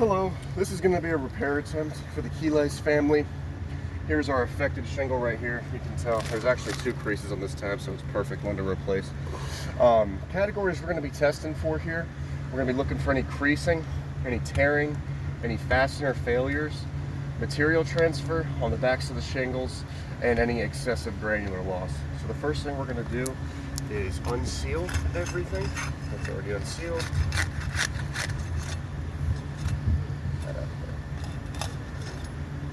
Hello, this is going to be a repair attempt for the Quiles family. Here's our affected shingle right here. You can tell there's actually 2 creases on this tab, so it's a perfect one to replace. Categories we're going to be testing for here. We're going to be looking for any creasing, any tearing, any fastener failures, material transfer on the backs of the shingles, and any excessive granular loss. So the first thing we're going to do is unseal everything. That's already unsealed.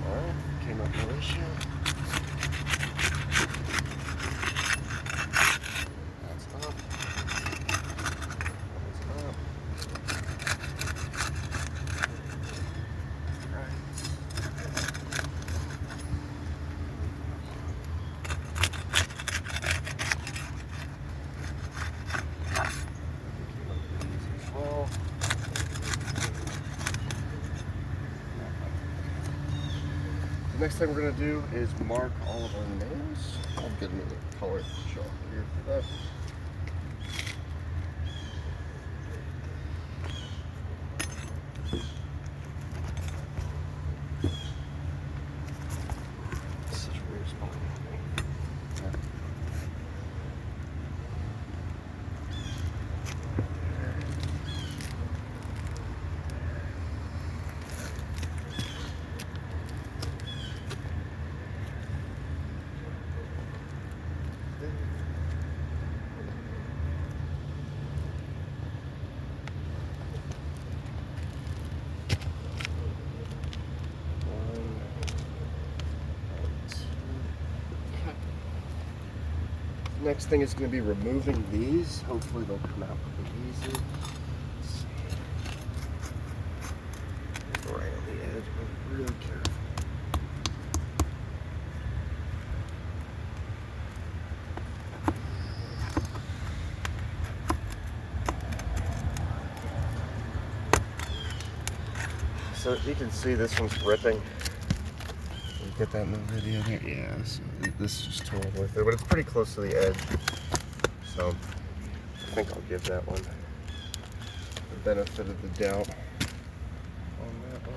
Alright, came up no issue. That's up. That's up. Right. Well. The next thing we're going to do is mark all of our nails. I'll get another color chalk here for that. Such a weird spot. Next thing is going to be removing these. Hopefully they'll come out pretty easy. Let's see. Right on the edge, but really careful. So you can see this one's ripping. Get that in the video there. Yeah, so this just tore all the way through, but it's pretty close to the edge. So I think I'll give that one the benefit of the doubt on that one.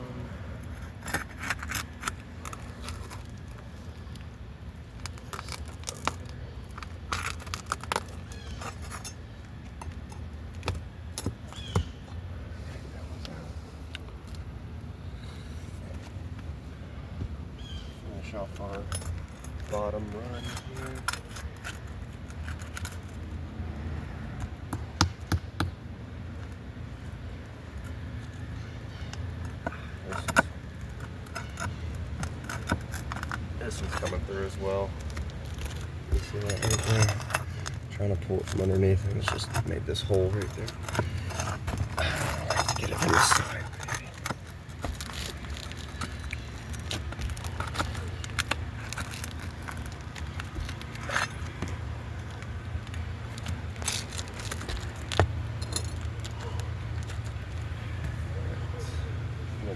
Off our bottom run here. This one's coming through as well. You see that right there? Trying to pull it from underneath, and it's just made this hole right there. Get it from the side.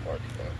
Mark that.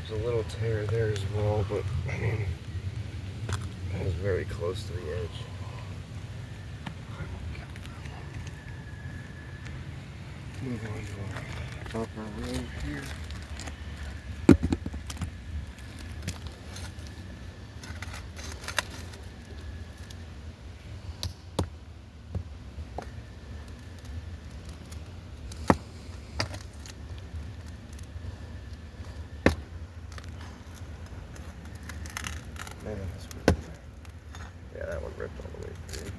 There's a little tear there as well, but I mean, that was very close to the edge. Move on to our upper room here. Man, that's really good. Yeah, that one ripped all the way through.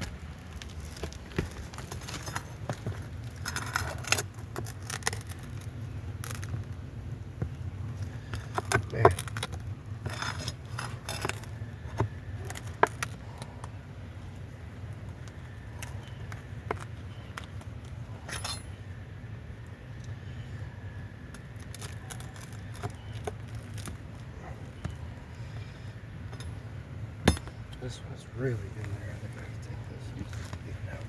Man. this one is really in there. I think I can take this. Get it out.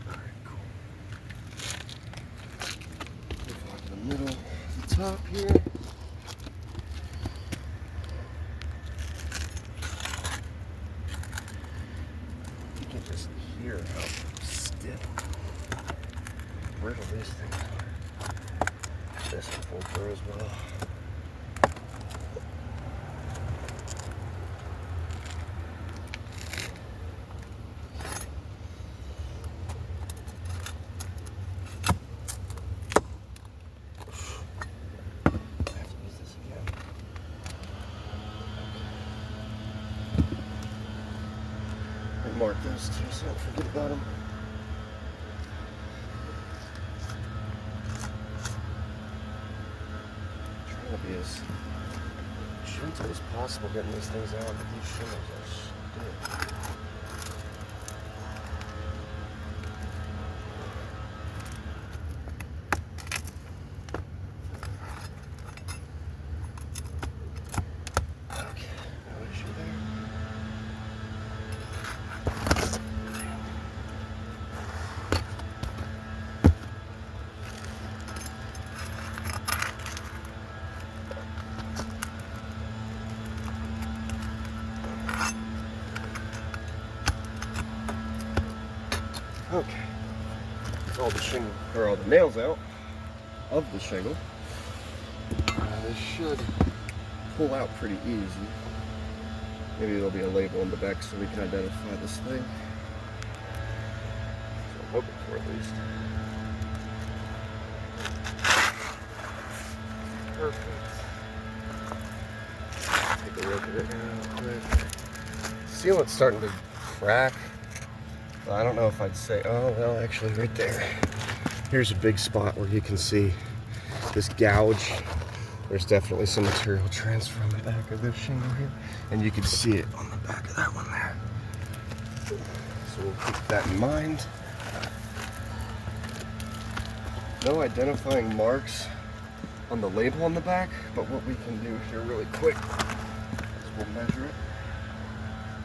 Alright, cool. Move on to the middle, the top here. You can just hear how stiff, brittle these things are. This will pull through as well. Mark those two so I don't forget about them. Trying to be as gentle as possible getting these things out, but these shingles are stiff. Okay, no issue there. Okay, so all the shingle, or all the nails out of the shingle. This should pull out pretty easy. Maybe there'll be a label on the back so we can identify this thing. So I'm hoping for at least. Perfect. Take a look at it real quick. Sealant's starting to crack. I don't know if I'd say, oh, well, actually right there. Here's a big spot where you can see this gouge. There's definitely some material transfer on the back of this shingle here. And you can see it on the back of that one there. So we'll keep that in mind. No identifying marks on the label on the back, but what we can do here really quick is we'll measure it.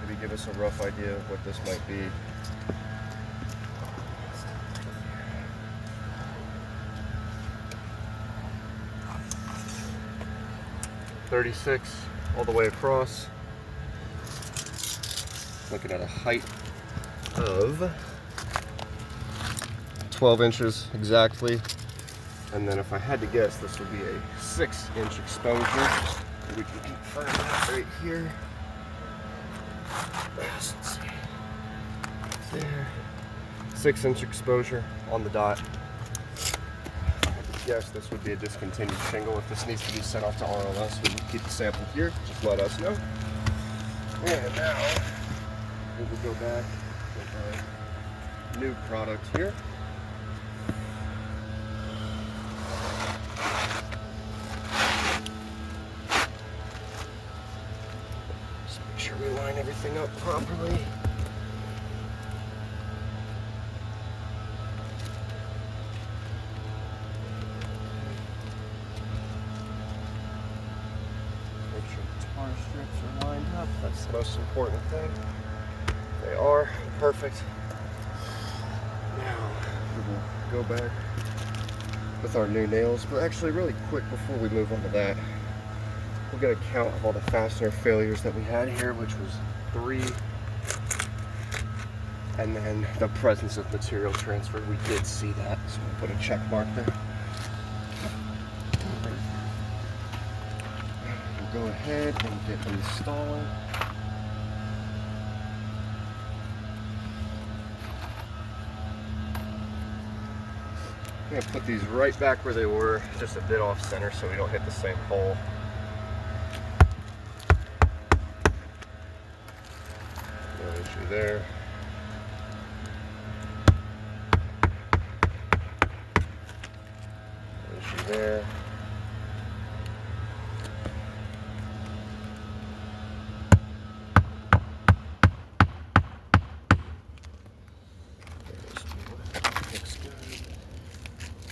Maybe give us a rough idea of what this might be. 36 all the way across. Looking at a height of 12 inches exactly. And then if I had to guess, this would be a 6-inch exposure. We can confirm that right here. Let's see. There. 6-inch exposure on the dot. Yes, this would be a discontinued shingle. If this needs to be sent off to RLS, we can keep the sample here. Just let us know. And now we will go back with our new product here. Just make sure we line everything up properly. Strips are lined up. That's the most important thing. They are perfect. Now we will go back with our new nails, but actually really quick before we move on to that, we'll get a count of all the fastener failures that we had here, which was 3, and then the presence of material transfer. We did see that, so we'll put a check mark there. Go ahead and get installing. I'm going to put these right back where they were, just a bit off center so we don't hit the same hole. No issue there. No issue there.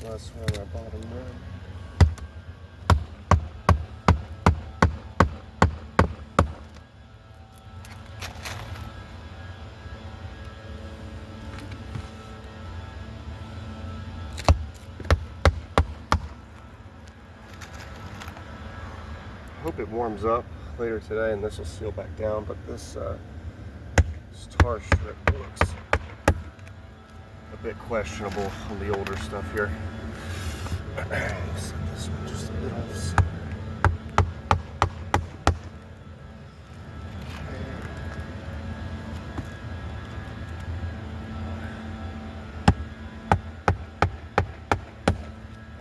Last one on our bottom rim. it warms up later today and this will seal back down, but this tar strip looks a bit questionable on the older stuff here. Set this one just a bit off.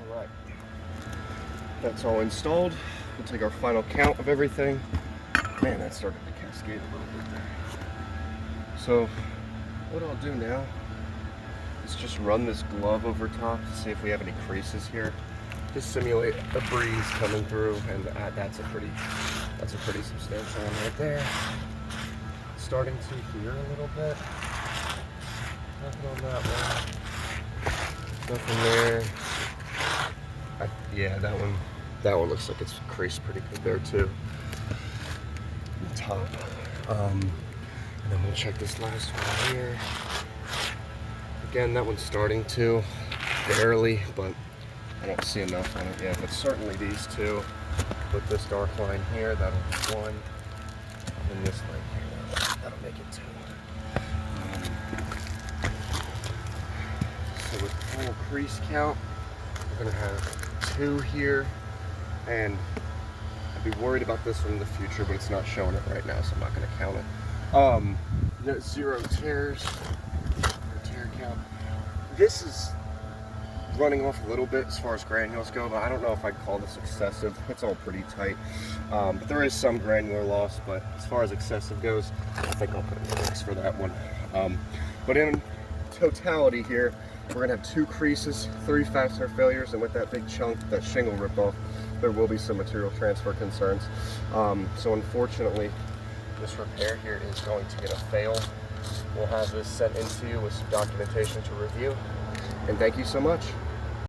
Alright, that's all installed. We'll take our final count of everything. Man, that started to cascade a little bit there. So what I'll do now is just run this glove over top to see if we have any creases here. Just simulate a breeze coming through, and that's a pretty substantial one right there. Starting to hear a little bit. Nothing on that one. Nothing there. Yeah, that one looks like it's creased pretty good there too. On top. And then we'll check this last one here. Again, that one's starting to, barely, but I don't see enough on it yet. But certainly these two, with this dark line here, that'll be one. And this line here, that'll make it two. So with full crease count, we're gonna have 2 here, and I'd be worried about this one in the future, but it's not showing it right now, so I'm not gonna count it. 0 tears. Tear count. This is running off a little bit as far as granules go, but I don't know if I'd call this excessive. It's all pretty tight. But there is some granular loss, but as far as excessive goes, I think I'll put in the mix for that one. But in totality here, we're gonna have 2 creases, 3 fastener failures, and with that big chunk, that shingle ripped off, there will be some material transfer concerns. So unfortunately, this repair here is going to get a fail. We'll have this sent into you with some documentation to review. And thank you so much.